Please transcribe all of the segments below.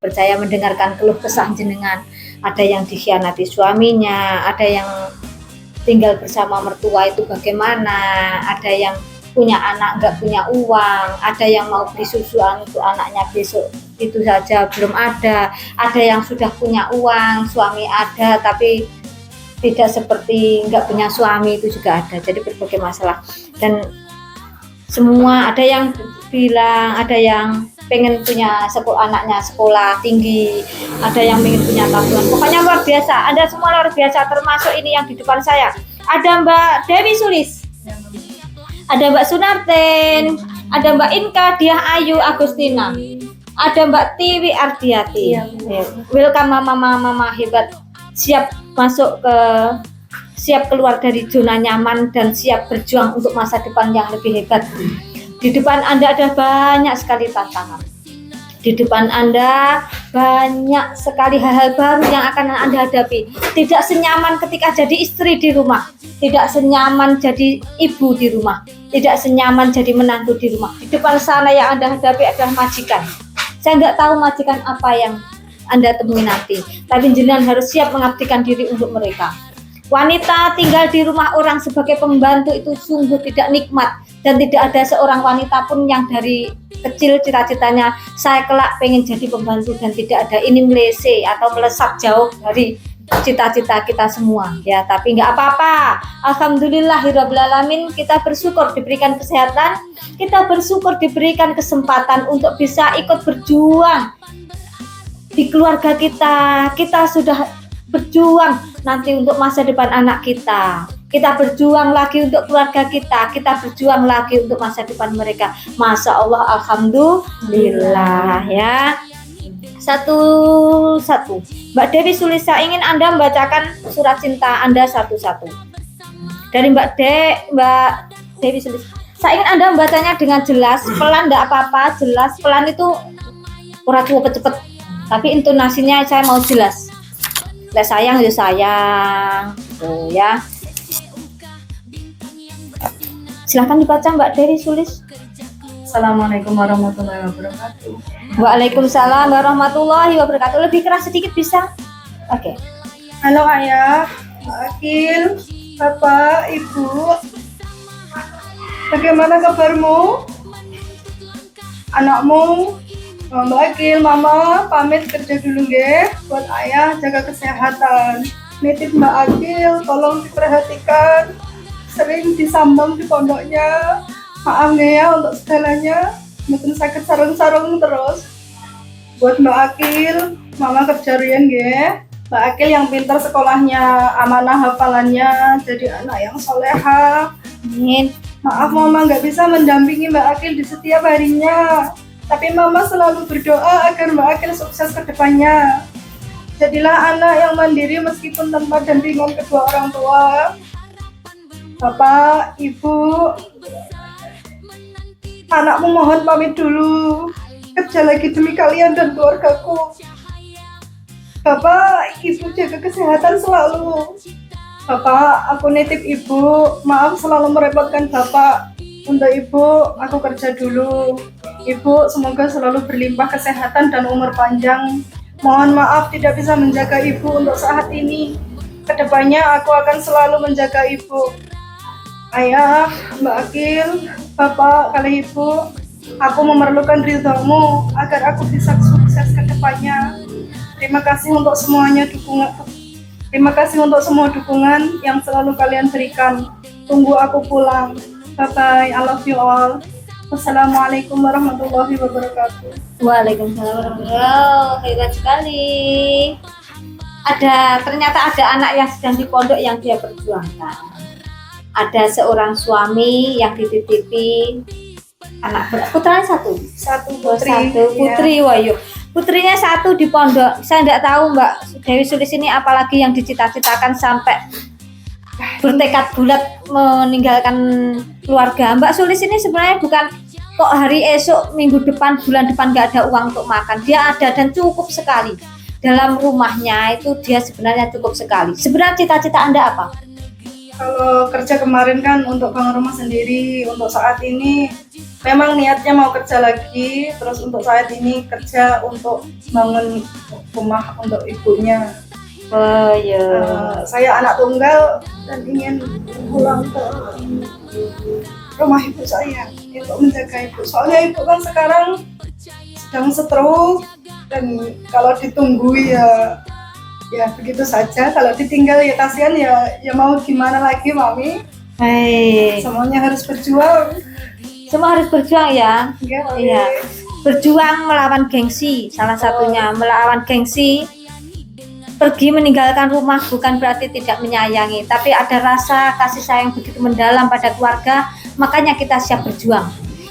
percaya mendengarkan keluh kesah jenengan. Ada yang dikhianati suaminya, ada yang tinggal bersama mertua itu bagaimana, ada yang punya anak nggak punya uang, ada yang mau beli susu untuk anaknya besok itu saja belum ada yang sudah punya uang, suami ada tapi tidak seperti nggak punya suami itu juga ada. Jadi berbagai masalah dan semua ada yang bilang, ada yang pengen punya anaknya sekolah tinggi, ada yang pengen punya tabungan. Pokoknya luar biasa, Anda semua luar biasa, termasuk ini yang di depan saya. Ada Mbak Dewi Sulis, ada Mbak Sunarten, ada Mbak Inka Diah Ayu Agustina, ada Mbak Tiwi Ardiati. Welcome mama hebat, siap masuk siap keluar dari zona nyaman dan siap berjuang untuk masa depan yang lebih hebat. Di depan Anda ada banyak sekali tantangan. Di depan Anda banyak sekali hal-hal baru yang akan Anda hadapi. Tidak senyaman ketika jadi istri di rumah, tidak senyaman jadi ibu di rumah, tidak senyaman jadi menantu di rumah. Di depan sana yang Anda hadapi adalah majikan. Saya nggak tahu majikan apa yang Anda temui nanti, tapi jenengan harus siap mengabdikan diri untuk mereka. Wanita tinggal di rumah orang sebagai pembantu itu sungguh tidak nikmat, dan tidak ada seorang wanita pun yang dari kecil cita-citanya saya kelak pengen jadi pembantu, dan tidak ada ini melese atau melesat jauh dari cita-cita kita semua ya. Tapi nggak apa-apa, alhamdulillahirrabbilalamin, kita bersyukur diberikan kesehatan, kita bersyukur diberikan kesempatan untuk bisa ikut berjuang di keluarga kita. Kita sudah berjuang nanti untuk masa depan anak kita, kita berjuang lagi untuk keluarga kita berjuang lagi untuk masa depan mereka. Masya Allah, alhamdulillah ya. Satu Mbak Dewi Sulis, saya ingin Anda membacakan surat cinta Anda satu-satu. Dari Mbak Dewi Sulis, saya ingin Anda membacanya dengan jelas, pelan enggak apa-apa, jelas. Pelan itu ora cepet-cepet, tapi intonasinya saya mau jelas. Lah sayang ya sayang, tuh ya. Silahkan dibaca Mbak Dewi Sulis. Assalamualaikum warahmatullahi wabarakatuh. Waalaikumsalam warahmatullahi wabarakatuh. Lebih keras sedikit bisa? Oke. Halo Ayah, Mbak Akil, Bapak, Ibu. Bagaimana kabarmu? Anakmu? Mbak Akil, Mama pamit kerja dulu nggih. Buat Ayah jaga kesehatan. Nitip Mbak Akil, tolong diperhatikan. Sering disambang di pondoknya. Maaf nggih ya untuk segalanya. Mungkin sakit sarung-sarung terus. Buat Mbak Akil, Mama kerja riyen nggih. Mbak Akil yang pintar sekolahnya, amanah hafalannya, jadi anak yang soleha. Amin. Maaf Mama nggak bisa mendampingi Mbak Akil di setiap harinya. Tapi Mama selalu berdoa agar Mbak Akil sukses ke depannya. Jadilah anak yang mandiri meskipun tanpa dampingan kedua orang tua. Bapak, Ibu, anakmu mohon pamit dulu. Kerja lagi demi kalian dan keluargaku. Bapak, Ibu jaga kesehatan selalu. Bapak, aku nitip Ibu. Maaf selalu merepotkan Bapak. Untuk Ibu, aku kerja dulu. Ibu, semoga selalu berlimpah kesehatan dan umur panjang. Mohon maaf tidak bisa menjaga Ibu untuk saat ini. Kedepannya aku akan selalu menjaga Ibu. Ayah, Mbak Akil, Bapak, kali Ibu, aku memerlukan ridhomu agar aku bisa sukses kedepannya. Terima kasih untuk semuanya Terima kasih untuk semua dukungan yang selalu kalian berikan. Tunggu aku pulang. Bye-bye, I love you all. Wassalamualaikum warahmatullahi wabarakatuh. Waalaikumsalam warahmatullahi wabarakatuh. Hebat sekali. Ternyata ada anak yang sedang di pondok yang dia perjuangkan. Ada seorang suami yang dititipi anak putranya satu putri. Ya. Wayu. Putrinya satu di pondok. Saya tidak tahu Mbak Dewi Sulis ini apalagi yang dicita-citakan sampai bertekad bulat meninggalkan keluarga. Mbak Sulis ini sebenarnya bukan kok hari esok, minggu depan, bulan depan nggak ada uang untuk makan. Dia ada dan cukup sekali. Dalam rumahnya itu dia sebenarnya cukup sekali. Sebenarnya cita-cita Anda apa? Kalau kerja kemarin kan untuk bangun rumah sendiri, untuk saat ini memang niatnya mau kerja lagi, terus untuk saat ini kerja untuk bangun rumah untuk ibunya. Oh ya. Saya anak tunggal dan ingin pulang ke rumah ibu saya untuk menjaga ibu. Soalnya ibu kan sekarang sedang stroke dan kalau ditunggu ya begitu saja. Kalau ditinggal ya kasihan ya mau gimana lagi mami. Baik. Semuanya harus berjuang. Semua harus berjuang ya. Iya. Berjuang melawan gengsi, salah satunya melawan gengsi. Pergi meninggalkan rumah bukan berarti tidak menyayangi, tapi ada rasa kasih sayang begitu mendalam pada keluarga, makanya kita siap berjuang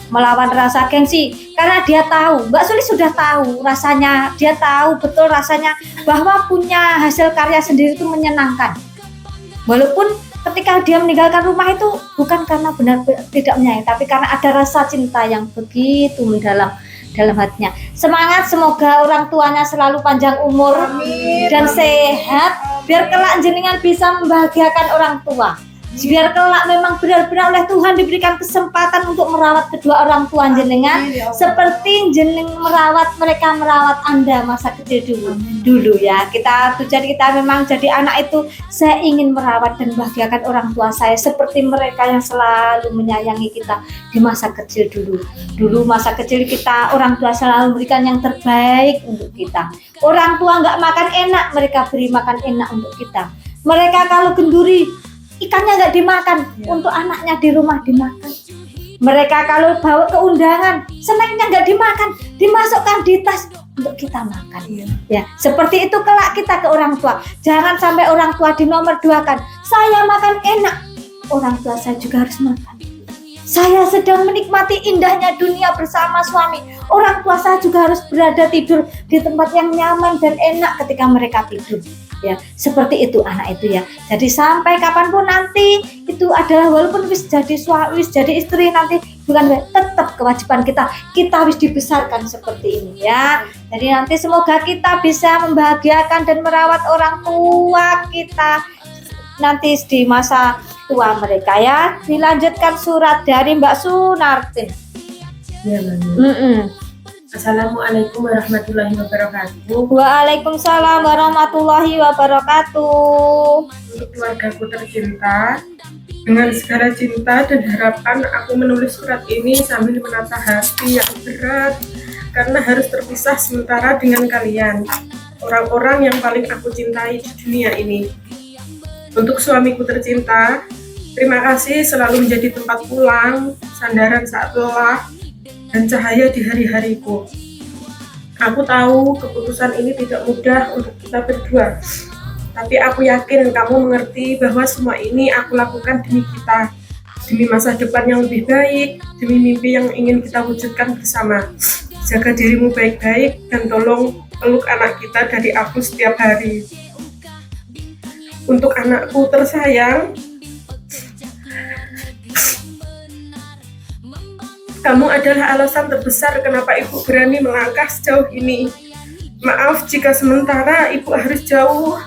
melawan rasa gengsi, karena dia tahu, Mbak Suli sudah tahu rasanya, dia tahu betul rasanya bahwa punya hasil karya sendiri itu menyenangkan. Walaupun ketika dia meninggalkan rumah itu bukan karena benar tidak menyayangi, tapi karena ada rasa cinta yang begitu mendalam dalam hatinya. Semangat, semoga orang tuanya selalu panjang umur. Amin. Dan sehat, biar kelak jenengan bisa membahagiakan orang tua. Biar kelak memang benar-benar oleh Tuhan diberikan kesempatan untuk merawat kedua orang tua jenengan, seperti jenengan mereka merawat Anda masa kecil dulu ya. Tujuan kita memang jadi anak itu, saya ingin merawat dan membahagiakan orang tua saya seperti mereka yang selalu menyayangi kita di masa kecil dulu. Dulu masa kecil kita, orang tua selalu memberikan yang terbaik untuk kita. Orang tua nggak makan enak, mereka beri makan enak untuk kita. Mereka kalau genduri, ikannya nggak dimakan, untuk anaknya di rumah dimakan. Mereka kalau bawa ke undangan, snacknya nggak dimakan, dimasukkan di tas untuk kita makan. Ya, seperti itu kelak kita ke orang tua. Jangan sampai orang tua dinomor duakan. Saya makan enak, orang tua saya juga harus makan. Saya sedang menikmati indahnya dunia bersama suami, orang tua saya juga harus berada tidur di tempat yang nyaman dan enak ketika mereka tidur. Ya, seperti itu anak itu ya. Jadi sampai kapanpun nanti itu adalah, walaupun wis jadi suami, wis jadi istri, nanti bukan tetap kewajiban kita wis dibesarkan seperti ini ya. Jadi nanti semoga kita bisa membahagiakan dan merawat orang tua kita nanti di masa tua mereka ya. Dilanjutkan surat dari Mbak Sunartin. Ya, Assalamualaikum warahmatullahi wabarakatuh. Waalaikumsalam warahmatullahi wabarakatuh. Untuk keluargaku tercinta, dengan segala cinta dan harapan aku menulis surat ini sambil menata hati yang berat karena harus terpisah sementara dengan kalian, orang-orang yang paling aku cintai di dunia ini. Untuk suamiku tercinta, terima kasih selalu menjadi tempat pulang, sandaran saat lelah, dan cahaya di hari-hariku. Aku tahu keputusan ini tidak mudah untuk kita berdua, tapi aku yakin kamu mengerti bahwa semua ini aku lakukan demi kita, demi masa depan yang lebih baik, demi mimpi yang ingin kita wujudkan bersama. Jaga dirimu baik-baik dan tolong peluk anak kita dari aku setiap hari. Untuk anakku tersayang, kamu adalah alasan terbesar kenapa ibu berani melangkah sejauh ini. Maaf jika sementara ibu harus jauh,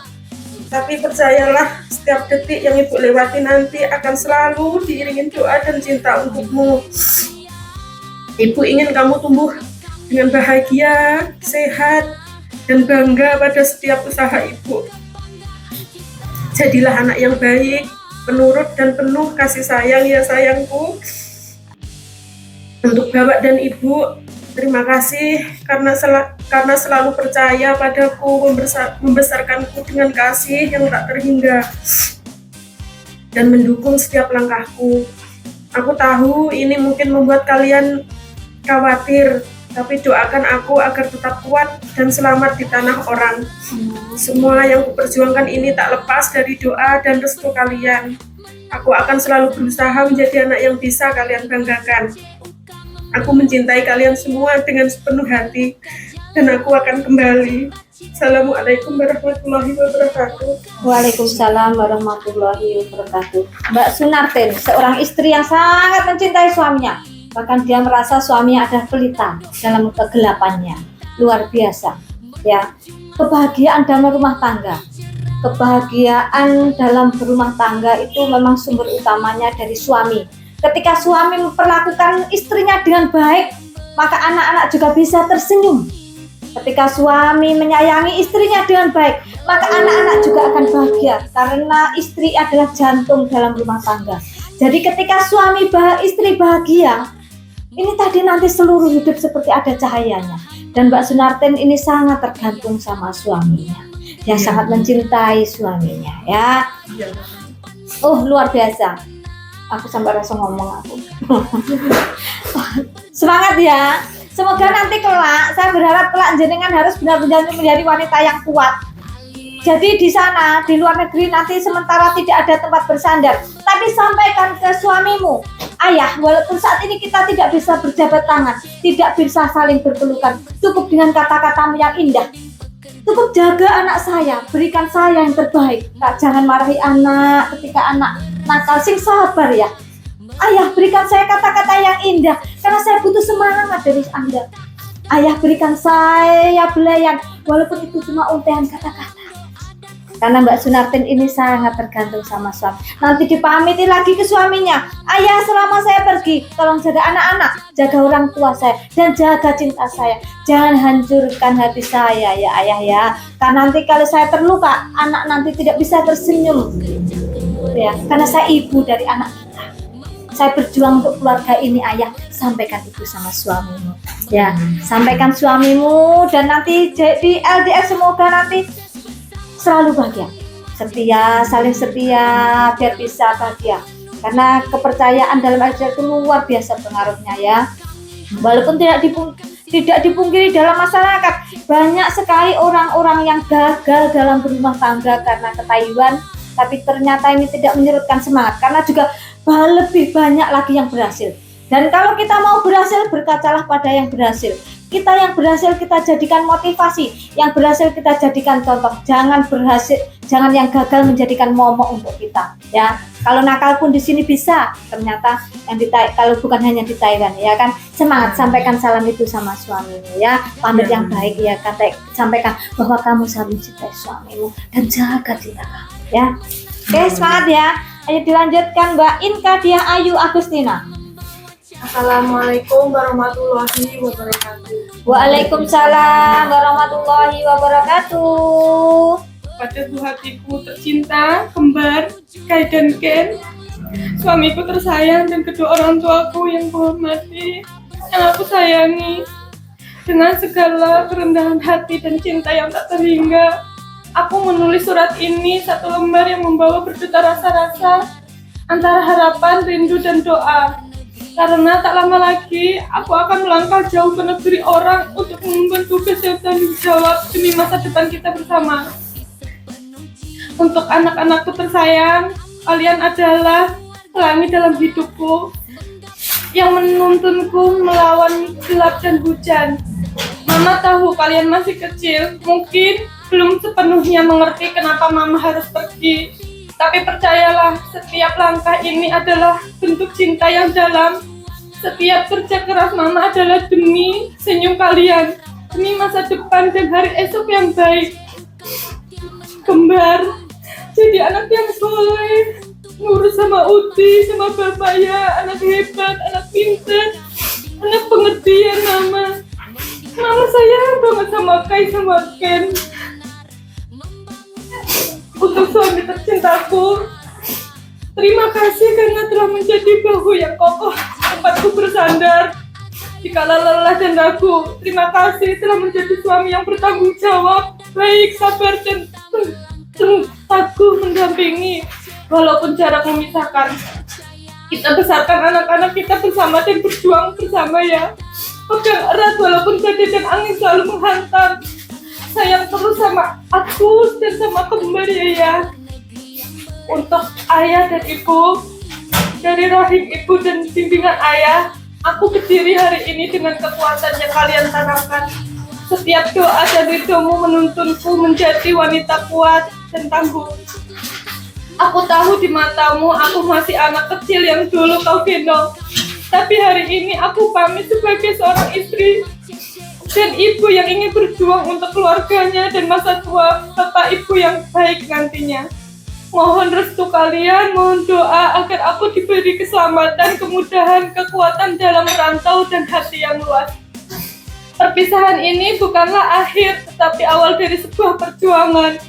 tapi percayalah setiap detik yang ibu lewati nanti akan selalu diiringi doa dan cinta untukmu. Ibu ingin kamu tumbuh dengan bahagia, sehat, dan bangga pada setiap usaha ibu. Jadilah anak yang baik, penurut dan penuh kasih sayang ya sayangku. Untuk Bapak dan Ibu, terima kasih karena selalu percaya padaku, membesarkanku dengan kasih yang tak terhingga dan mendukung setiap langkahku. Aku tahu ini mungkin membuat kalian khawatir, tapi doakan aku agar tetap kuat dan selamat di tanah orang. Semua yang kuperjuangkan ini tak lepas dari doa dan restu kalian. Aku akan selalu berusaha menjadi anak yang bisa kalian banggakan. Aku mencintai kalian semua dengan sepenuh hati dan aku akan kembali. Assalamualaikum warahmatullahi wabarakatuh. Waalaikumsalam warahmatullahi wabarakatuh. Mbak Sunartin, seorang istri yang sangat mencintai suaminya. Bahkan dia merasa suaminya adalah pelita dalam kegelapannya. Luar biasa. Ya, kebahagiaan dalam rumah tangga, kebahagiaan dalam berumah tangga itu memang sumber utamanya dari suami. Ketika suami memperlakukan istrinya dengan baik, maka anak-anak juga bisa tersenyum. Ketika suami menyayangi istrinya dengan baik, maka anak-anak juga akan bahagia karena istri adalah jantung dalam rumah tangga. Jadi ketika istri bahagia, ini tadi nanti seluruh hidup seperti ada cahayanya. Dan Mbak Sunartin ini sangat tergantung sama suaminya. Dia sangat mencintai suaminya ya. Oh luar biasa. Aku sampai rasa ngomong aku. Semangat ya. Semoga nanti kelak, saya berharap kelak jenengan harus benar-benar menjadi wanita yang kuat. Jadi di sana, di luar negeri nanti sementara tidak ada tempat bersandar, tapi sampaikan ke suamimu, ayah, walaupun saat ini kita tidak bisa berjabat tangan, tidak bisa saling berpelukan, cukup dengan kata-katamu yang indah. Cukup jaga anak saya, berikan saya yang terbaik. Kak, jangan marahi anak ketika anak nakal, sing sabar ya. Ayah, berikan saya kata-kata yang indah, karena saya butuh semangat dari Anda. Ayah, berikan saya belayan, walaupun itu cuma untean kata-kata. Karena Mbak Sunartin ini sangat tergantung sama suami. Nanti dipamiti lagi ke suaminya, ayah selama saya pergi, tolong jaga anak-anak, jaga orang tua saya, dan jaga cinta saya. Jangan hancurkan hati saya ya ayah ya. Karena nanti kalau saya terluka, anak nanti tidak bisa tersenyum. Ya, karena saya ibu dari anak kita. Saya berjuang untuk keluarga ini ayah, sampaikan itu sama suamimu ya, sampaikan suamimu, dan nanti jadi LDR semoga nanti selalu bahagia, setia, saling setia, biar bisa bahagia, karena kepercayaan dalam LDR itu luar biasa pengaruhnya ya. Walaupun tidak dipungkiri dalam masyarakat banyak sekali orang-orang yang gagal dalam berumah tangga karena ketayuan, tapi ternyata ini tidak menyurutkan semangat, karena juga lebih banyak lagi yang berhasil. Dan kalau kita mau berhasil, berkacalah pada yang berhasil. Kita yang berhasil kita jadikan motivasi, yang berhasil kita jadikan contoh. Jangan yang gagal menjadikan momok untuk kita ya. Kalau nakal pun di sini bisa, ternyata yang kalau bukan hanya di Taiwan ya kan. Semangat, sampaikan salam itu sama suamimu ya, pamit yang baik ya, sampaikan bahwa kamu sangat mencintai suamimu dan jaga cinta kamu ya. Oke, semangat ya. Ayo dilanjutkan Mbak Inka Diah Ayu Agustina. Assalamualaikum warahmatullahi wabarakatuh. Waalaikumsalam warahmatullahi wabarakatuh. Pada buah hatiku tercinta, kembar, Kai dan Ken, suamiku tersayang dan kedua orang tuaku yang kuhormati, yang aku sayangi. Dengan segala kerendahan hati dan cinta yang tak terhingga, aku menulis surat ini satu lembar yang membawa berjuta rasa-rasa antara harapan, rindu, dan doa. Karena tak lama lagi, aku akan melangkah jauh ke negeri orang untuk mengemban tugas yang tanggung jawab demi masa depan kita bersama. Untuk anak-anakku tersayang, kalian adalah pelangi dalam hidupku yang menuntunku melawan gelap dan hujan. Mama tahu kalian masih kecil, mungkin belum sepenuhnya mengerti kenapa Mama harus pergi. Tapi percayalah, setiap langkah ini adalah bentuk cinta yang dalam. Setiap kerja keras Mama adalah demi senyum kalian, demi masa depan dan hari esok yang baik. Kembar, jadi anak yang soleh, nurut sama Uti, sama Bapak ya, anak hebat, anak pintar, anak pengertian Mama. Mama sayang banget sama Kai sama Ken. Untuk suami tercintaku, terima kasih karena telah menjadi bahu yang kokoh tempatku bersandar dikala lelah dan ragu. Terima kasih telah menjadi suami yang bertanggung jawab, baik, sabar, dan teguh mendampingi. Walaupun jarak memisahkan, kita besarkan anak-anak kita bersama dan berjuang bersama ya. Pegang erat walaupun badai dan angin selalu menghantam. Sayang terus sama aku dan sama kembar ya. Untuk ayah dan ibu, dari rahim ibu dan bimbingan ayah, aku berdiri hari ini dengan kekuatan yang kalian tanamkan. Setiap doa dan ridhomu menuntunku menjadi wanita kuat dan tangguh. Aku tahu di matamu aku masih anak kecil yang dulu kau gendong. Tapi hari ini aku pamit sebagai seorang istri. dan ibu yang ingin berjuang untuk keluarganya dan masa tua bapak ibu yang baik nantinya. Mohon restu kalian, mohon doa agar aku diberi keselamatan, kemudahan, kekuatan dalam merantau dan hati yang luas. Perpisahan ini bukanlah akhir, tetapi awal dari sebuah perjuangan.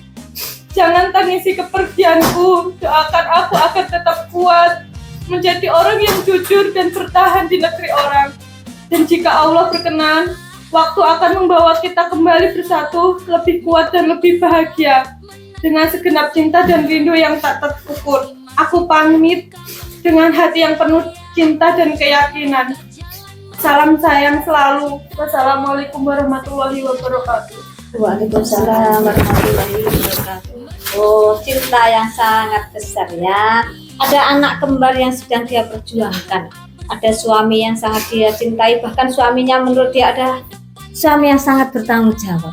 Jangan tangisi kepergianku, doakan aku agar tetap kuat, menjadi orang yang jujur dan bertahan di negeri orang. Dan jika Allah berkenan, waktu akan membawa kita kembali bersatu, lebih kuat dan lebih bahagia. Dengan segenap cinta dan rindu yang tak terukur. Aku pamit dengan hati yang penuh cinta dan keyakinan. Salam sayang selalu. Wassalamualaikum warahmatullahi wabarakatuh. Waalaikumsalam warahmatullahi wabarakatuh. Oh, cinta yang sangat besar ya. Ada anak kembar yang sedang dia perjuangkan. Ada suami yang sangat dia cintai, bahkan suaminya menurut dia ada suami yang sangat bertanggung jawab.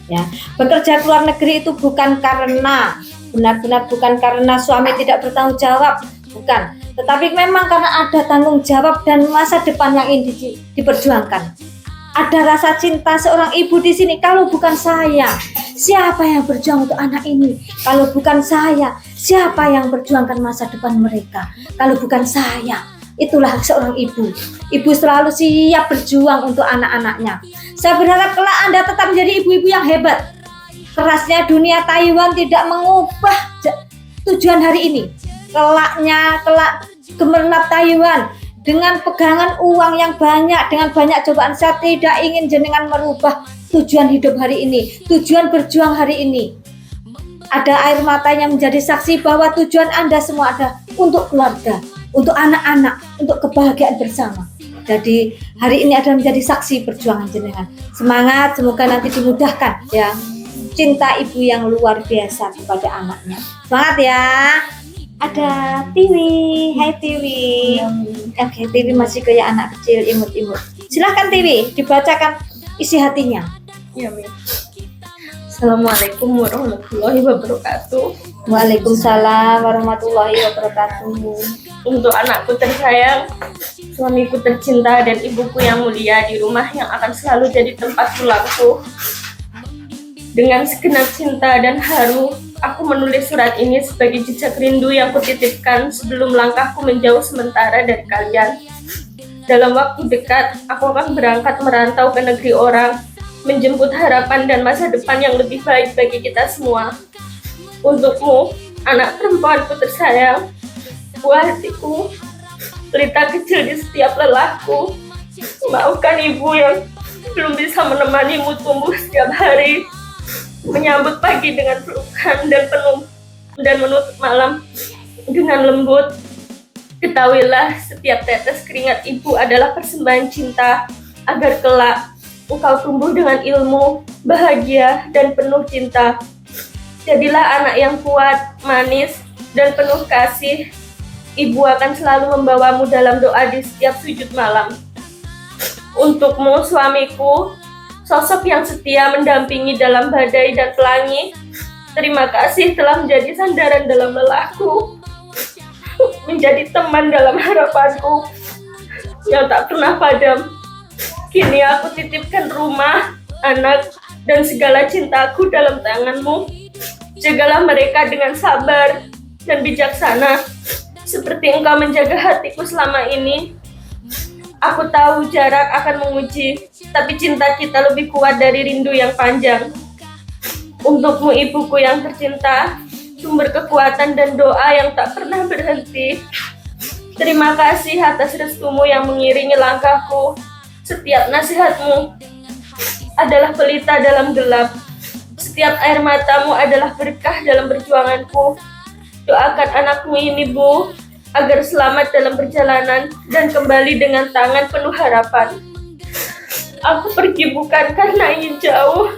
Ya, bekerja ke luar negeri itu bukan karena benar-benar bukan karena suami tidak bertanggung jawab, bukan. Tetapi memang karena ada tanggung jawab dan masa depan yang ingin diperjuangkan. Ada rasa cinta seorang ibu di sini. Kalau bukan saya, siapa yang berjuang untuk anak ini? Kalau bukan saya, siapa yang berjuangkan masa depan mereka? Kalau bukan saya, itulah seorang ibu. Ibu selalu siap berjuang untuk anak-anaknya. Saya berharap kelak Anda tetap menjadi ibu-ibu yang hebat. Kerasnya dunia Taiwan tidak mengubah tujuan hari ini. Kelak gemerlap Taiwan dengan pegangan uang yang banyak, dengan banyak cobaan. Saya tidak ingin jenengan merubah tujuan hidup hari ini, tujuan berjuang hari ini. Ada air mata yang menjadi saksi bahwa tujuan Anda semua ada untuk keluarga, untuk anak-anak, untuk kebahagiaan bersama. Jadi hari ini adalah menjadi saksi perjuangan jenengan. Semangat, semoga nanti dimudahkan ya. Cinta ibu yang luar biasa kepada anaknya. Semangat ya. Ada Tiwi, hai Tiwi. Oke, Tiwi masih kayak anak kecil imut-imut. Silahkan Tiwi, dibacakan isi hatinya. Ya, Mi. Assalamualaikum warahmatullahi wabarakatuh. Waalaikumsalam warahmatullahi wabarakatuh. Untuk anakku tersayang, suamiku tercinta dan ibuku yang mulia di rumah yang akan selalu jadi tempat pulangku. Dengan segenap cinta dan haru, aku menulis surat ini sebagai jejak rindu yang kutitipkan sebelum langkahku menjauh sementara dari kalian. Dalam waktu dekat, aku akan berangkat merantau ke negeri orang, menjemput harapan dan masa depan yang lebih baik bagi kita semua. Untukmu, anak perempuanku tersayang, buah hatiku, pelita kecil di setiap lelahku, maafkan ibu yang belum bisa menemanimu tumbuh setiap hari, menyambut pagi dengan pelukan dan menutup malam dengan lembut. Ketahuilah, setiap tetes keringat ibu adalah persembahan cinta agar kelak engkau tumbuh dengan ilmu, bahagia, dan penuh cinta. Jadilah anak yang kuat, manis, dan penuh kasih. Ibu akan selalu membawamu dalam doa di setiap sujud malam. Untukmu, suamiku, sosok yang setia mendampingi dalam badai dan pelangi. Terima kasih telah menjadi sandaran dalam lelahku, menjadi teman dalam harapanku yang tak pernah padam. Kini aku titipkan rumah, anak, dan segala cintaku dalam tanganmu. Jagalah mereka dengan sabar dan bijaksana, seperti engkau menjaga hatiku selama ini. Aku tahu jarak akan menguji, tapi cinta kita lebih kuat dari rindu yang panjang. Untukmu, ibuku yang tercinta, sumber kekuatan dan doa yang tak pernah berhenti. Terima kasih atas restumu yang mengiringi langkahku. Setiap nasihatmu adalah pelita dalam gelap. Setiap air matamu adalah berkah dalam perjuanganku. Doakan anakmu ini, Bu, agar selamat dalam perjalanan dan kembali dengan tangan penuh harapan. Aku pergi bukan karena ingin jauh,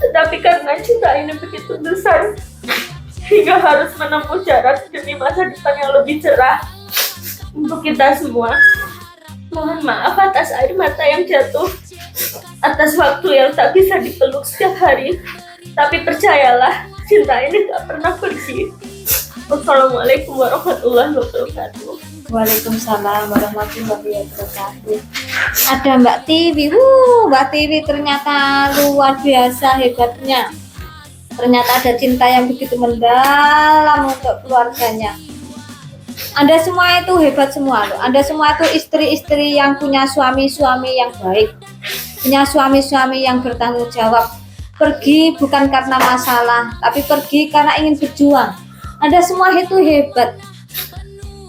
tetapi karena cinta ini begitu besar, hingga harus menempuh jarak demi masa depan yang lebih cerah untuk kita semua. Mohon maaf atas air mata yang jatuh, atas waktu yang tak bisa dipeluk setiap hari. Tapi percayalah, cinta ini tak pernah pergi. Wassalamualaikum warahmatullahi wabarakatuh. Waalaikumsalam warahmatullahi wabarakatuh. Ada Mbak Tiwi. Mbak Tiwi ternyata luar biasa hebatnya. Ternyata ada cinta yang begitu mendalam untuk keluarganya. Anda semua itu hebat semua loh. Anda semua itu istri-istri yang punya suami-suami yang baik, punya suami-suami yang bertanggung jawab. Pergi bukan karena masalah, tapi pergi karena ingin berjuang. Anda semua itu hebat,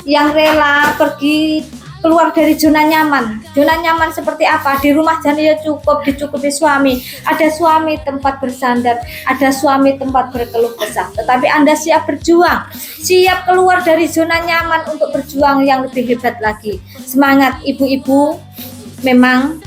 yang rela pergi keluar dari zona nyaman. Zona nyaman seperti apa? Di rumah saja cukup, dicukupi suami. Ada suami tempat bersandar, ada suami tempat berkeluh kesah. Tetapi Anda siap berjuang, siap keluar dari zona nyaman untuk berjuang yang lebih hebat lagi. Semangat ibu-ibu. Memang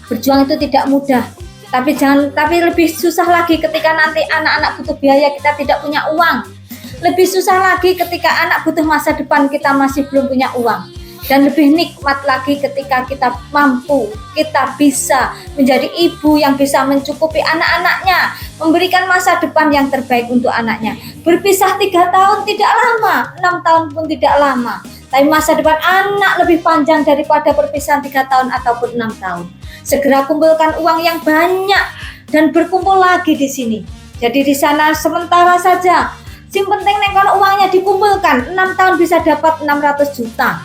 berjuang itu tidak mudah. Tapi lebih susah lagi ketika nanti anak-anak butuh biaya, kita tidak punya uang. Lebih susah lagi ketika anak butuh masa depan, kita masih belum punya uang. Dan lebih nikmat lagi ketika kita mampu, kita bisa menjadi ibu yang bisa mencukupi anak-anaknya, memberikan masa depan yang terbaik untuk anaknya. Berpisah 3 tahun tidak lama, 6 tahun pun tidak lama. Tapi masa depan anak lebih panjang daripada perpisahan 3 tahun ataupun 6 tahun. Segera kumpulkan uang yang banyak dan berkumpul lagi di sini. Jadi di sana sementara saja. Yang penting kalau uangnya dikumpulkan, 6 tahun bisa dapat 600 juta.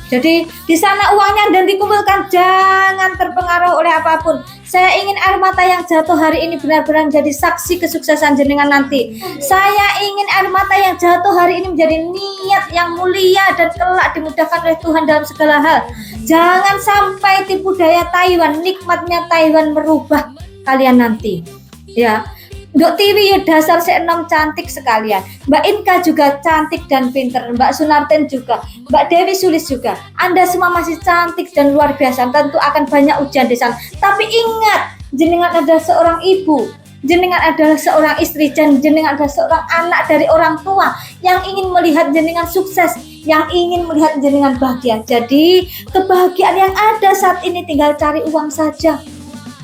Jadi di sana uangnya dan dikumpulkan, jangan terpengaruh oleh apapun. Saya ingin air mata yang jatuh hari ini benar-benar menjadi saksi kesuksesan jenengan nanti. Saya ingin air mata yang jatuh hari ini menjadi niat yang mulia dan kelak dimudahkan oleh Tuhan dalam segala hal. Jangan sampai tipu daya Taiwan, nikmatnya Taiwan merubah kalian nanti. Ya. Mbak Tiwi ya dasar seenom cantik sekalian. Mbak Inka juga cantik dan pinter. Mbak Sunarten juga. Mbak Dewi Sulis juga. Anda semua masih cantik dan luar biasa. Tentu akan banyak ujian di sana. Tapi ingat, jenengan adalah seorang ibu. Jenengan adalah seorang istri. Dan jenengan adalah seorang anak dari orang tua yang ingin melihat jenengan sukses, yang ingin melihat jenengan bahagia. Jadi kebahagiaan yang ada saat ini tinggal cari uang saja.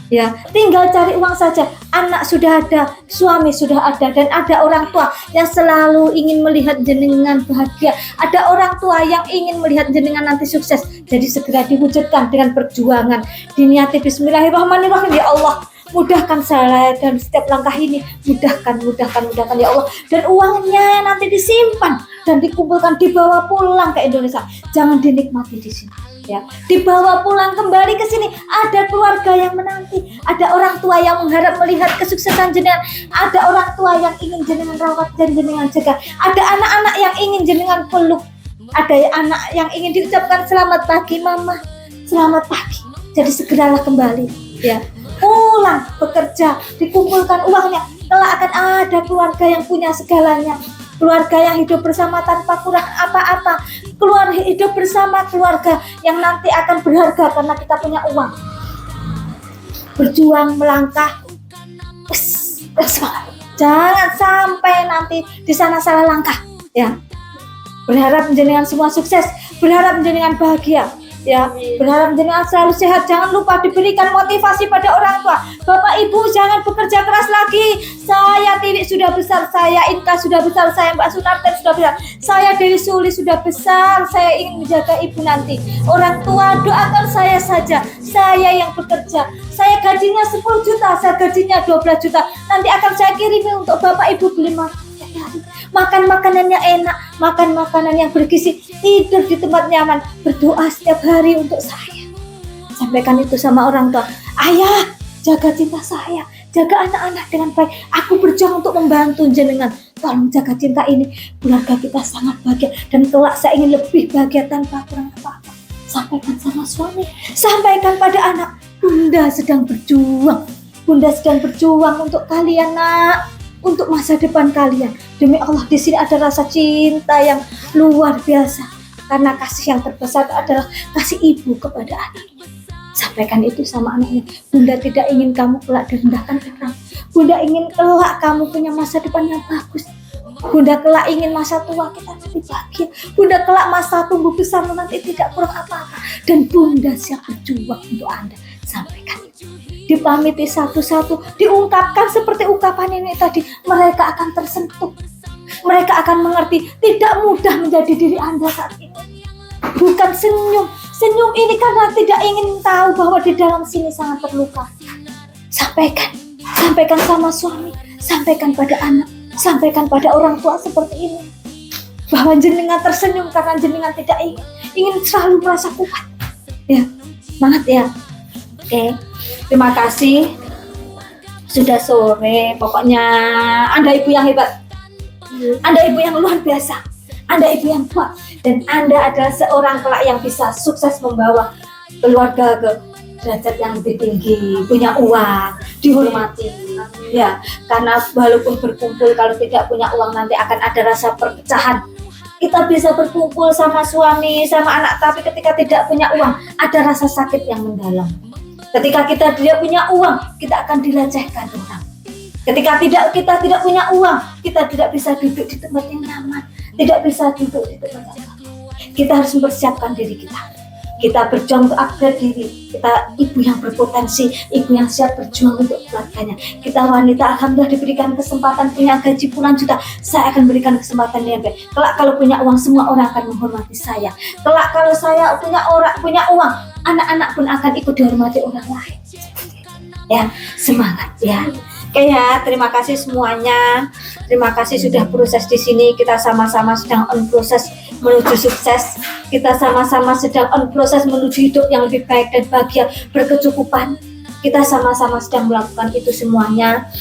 Ya, tinggal cari uang saja. Anak sudah ada, suami sudah ada, dan ada orang tua yang selalu ingin melihat jenengan bahagia. Ada orang tua yang ingin melihat jenengan nanti sukses. Jadi segera diwujudkan dengan perjuangan. Diniati bismillahirrahmanirrahim. Ya Allah, mudahkan saya dan setiap langkah ini. Mudahkan ya Allah. Dan uangnya nanti disimpan dan dikumpulkan, dibawa pulang ke Indonesia. Jangan dinikmati di sini. Ya, dibawa pulang kembali ke sini. Ada keluarga yang menanti, ada orang tua yang mengharap melihat kesuksesan jenengan, ada orang tua yang ingin jenengan rawat dan jenengan jaga, ada anak-anak yang ingin jenengan peluk, ada anak yang ingin diucapkan selamat pagi mama, selamat pagi. Jadi segeralah kembali, ya, pulang bekerja, dikumpulkan uangnya. Telah akan ada keluarga yang punya segalanya. Keluarga yang hidup bersama tanpa kurang apa-apa. Keluarga hidup bersama keluarga yang nanti akan berharga karena kita punya uang. Berjuang melangkah. Jangan sampai nanti di sana salah langkah. Ya. Berharap jenengan semua sukses. Berharap jenengan bahagia. Ya, berharap jenengan selalu sehat. Jangan lupa diberikan motivasi pada orang tua. Bapak Ibu jangan bekerja keras lagi. Saya Tiwi sudah besar, saya Inka sudah besar, saya Mbak Sunarten sudah besar, saya Dewi Sulis sudah besar. Saya ingin menjaga ibu nanti. Orang tua doakan saya saja. Saya yang bekerja. Saya gajinya 10 juta, saya gajinya 12 juta. Nanti akan saya kirimi untuk Bapak Ibu beli makan makanan yang enak, makan makanan yang bergizi, tidur di tempat nyaman, berdoa setiap hari untuk saya. Sampaikan itu sama orang tua. Ayah, jaga cinta saya, jaga anak-anak dengan baik. Aku berjuang untuk membantu jenengan. Tolong jaga cinta ini. Keluarga kita sangat bahagia dan kelak saya ingin lebih bahagia tanpa kurang apa-apa. Sampaikan sama suami, sampaikan pada anak. Bunda sedang berjuang. Bunda sedang berjuang untuk kalian, nak. Untuk masa depan kalian. Demi Allah, di sini ada rasa cinta yang luar biasa. Karena kasih yang terbesar adalah kasih ibu kepada anaknya. Sampaikan itu sama anaknya. Bunda tidak ingin kamu kelak direndahkan orang. Bunda ingin kelak kamu punya masa depan yang bagus. Bunda kelak ingin masa tua kita nanti bahagia. Bunda kelak masa tumbuh besar nanti tidak kurang apa-apa. Dan Bunda siap berjuang untuk Anda. Sampaikan itu. Dipamiti satu-satu, diungkapkan seperti ungkapan ini tadi. Mereka akan tersentuh, mereka akan mengerti. Tidak mudah menjadi diri Anda saat ini. bukan senyum. Senyum ini karena tidak ingin tahu bahwa di dalam sini sangat terluka. Sampaikan sama suami, sampaikan pada anak, sampaikan pada orang tua seperti ini, bahwa jenengan tersenyum karena jenengan tidak ingin selalu merasa kuat. Ya, semangat ya. Oke, terima kasih. Sudah sore, pokoknya Anda ibu yang hebat, Anda ibu yang luar biasa, Anda ibu yang kuat, dan Anda adalah seorang kelak yang bisa sukses membawa keluarga ke derajat yang lebih tinggi, punya uang, dihormati. Ya, karena walaupun berkumpul, kalau tidak punya uang nanti akan ada rasa perpecahan. Kita bisa berkumpul sama suami, sama anak, tapi ketika tidak punya uang, ada rasa sakit yang mendalam. Ketika kita tidak punya uang, kita akan dilecehkan orang. Ketika kita tidak punya uang, kita tidak bisa duduk di tempat yang nyaman, tidak bisa duduk di tempat yang bagus. Kita harus mempersiapkan diri kita. Kita berjuang untuk upgrade diri. Kita ibu yang berpotensi, ibu yang siap berjuang untuk keluarganya. Kita wanita, alhamdulillah diberikan kesempatan punya gaji puluhan juta. Saya akan berikan kesempatan yang baik. Kelak kalau punya uang, semua orang akan menghormati saya. Kelak kalau saya punya uang, anak-anak pun akan ikut dihormati orang lain. Ya, semangat ya. Oke ya, terima kasih semuanya. Terima kasih sudah proses di sini. Kita sama-sama sedang on proses menuju sukses. Kita sama-sama sedang on proses menuju hidup yang lebih baik dan bahagia, berkecukupan. Kita sama-sama sedang melakukan itu semuanya.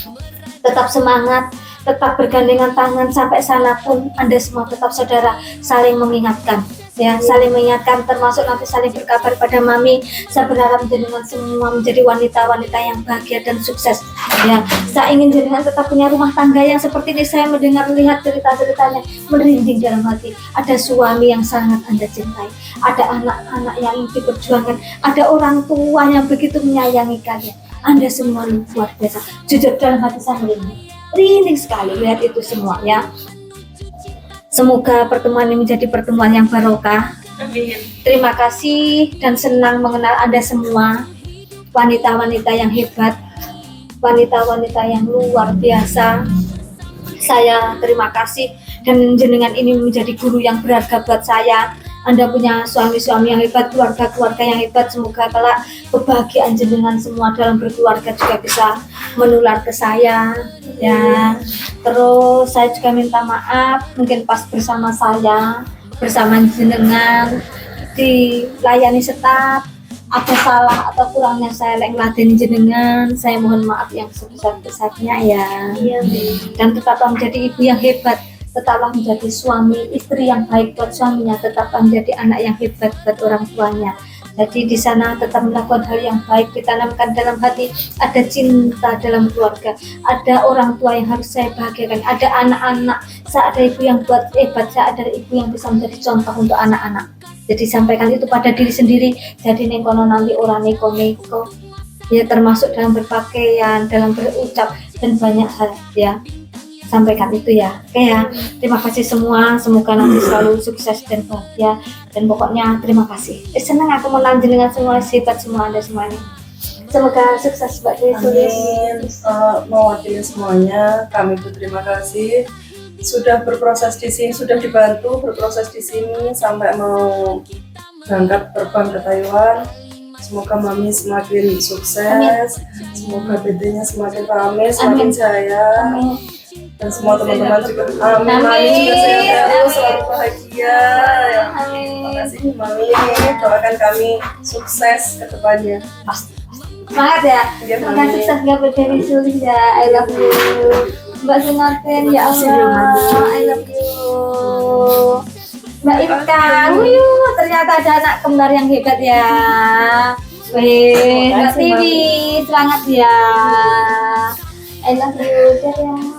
Tetap semangat, tetap bergandengan tangan sampai sana pun Anda semua tetap saudara, saling mengingatkan. Ya, saling mengingatkan, termasuk nanti saling berkabar pada mami. Saya berharap jenengan semua menjadi wanita-wanita yang bahagia dan sukses. Ya, saya ingin jenengan tetap punya rumah tangga yang seperti ini. Saya lihat cerita-ceritanya merinding dalam hati. Ada suami yang sangat Anda cintai, ada anak-anak yang diperjuangkan, ada orang tua yang begitu menyayangi kalian. Anda semua luar biasa. Jujur dalam hati saya merinding sekali lihat itu semua ya. Semoga pertemuan ini menjadi pertemuan yang barokah. Amin. Terima kasih dan senang mengenal Anda semua. Wanita-wanita yang hebat, wanita-wanita yang luar biasa. Saya terima kasih dan jenengan ini menjadi guru yang berharga buat saya. Anda punya suami-suami yang hebat, keluarga-keluarga yang hebat. Semoga kelak kebahagiaan jenengan semua dalam berkeluarga juga bisa menular ke saya. Ya, terus saya juga minta maaf mungkin pas bersama jenengan dilayani staf, ada salah atau kurangnya saya ngeladeni jenengan, saya mohon maaf yang sebesar-besarnya ya. Dan tetaplah menjadi ibu yang hebat, tetaplah menjadi suami istri yang baik buat suaminya, tetaplah menjadi anak yang hebat buat orang tuanya. Jadi di sana tetap melakukan hal yang baik, ditanamkan dalam hati, ada cinta dalam keluarga, ada orang tua yang harus saya bahagiakan, ada anak-anak, saya ada ibu yang buat hebat, saya ada ibu yang bisa menjadi contoh untuk anak-anak. Jadi sampaikan itu pada diri sendiri, jadi nengkono nanti orang neko-neko, ya termasuk dalam berpakaian, dalam berucap dan banyak hal ya. Sampaikan itu ya. Oke ya, terima kasih semua, semoga nanti selalu sukses dan bahagia, dan pokoknya terima kasih. Senang aku menang dengan semua, hebat semua Anda semua ini. Semoga sukses Mbak Dewi Sulis. Mewakili semuanya, kami berterima kasih sudah berproses di sini, sudah dibantu berproses di sini sampai mau berangkat terbang ke Taiwan. Semoga mami semakin sukses, semoga BD-nya semakin ramai, semakin jaya. Amin. Dan semua teman-teman juga amin. Mami juga sehat terus, selalu bahagia. Terima kasih mami, doakan kami sukses ke depannya. Pasti. Semangat ya. Semoga sukses Mbak Dewi Sulis ya. I love you. Mbak Sunaten ya Allah. I love you. Mbak Ika, ternyata ada anak kembar yang hebat ya. Mbak Tiwi, semangat ya. I love you. Dadah.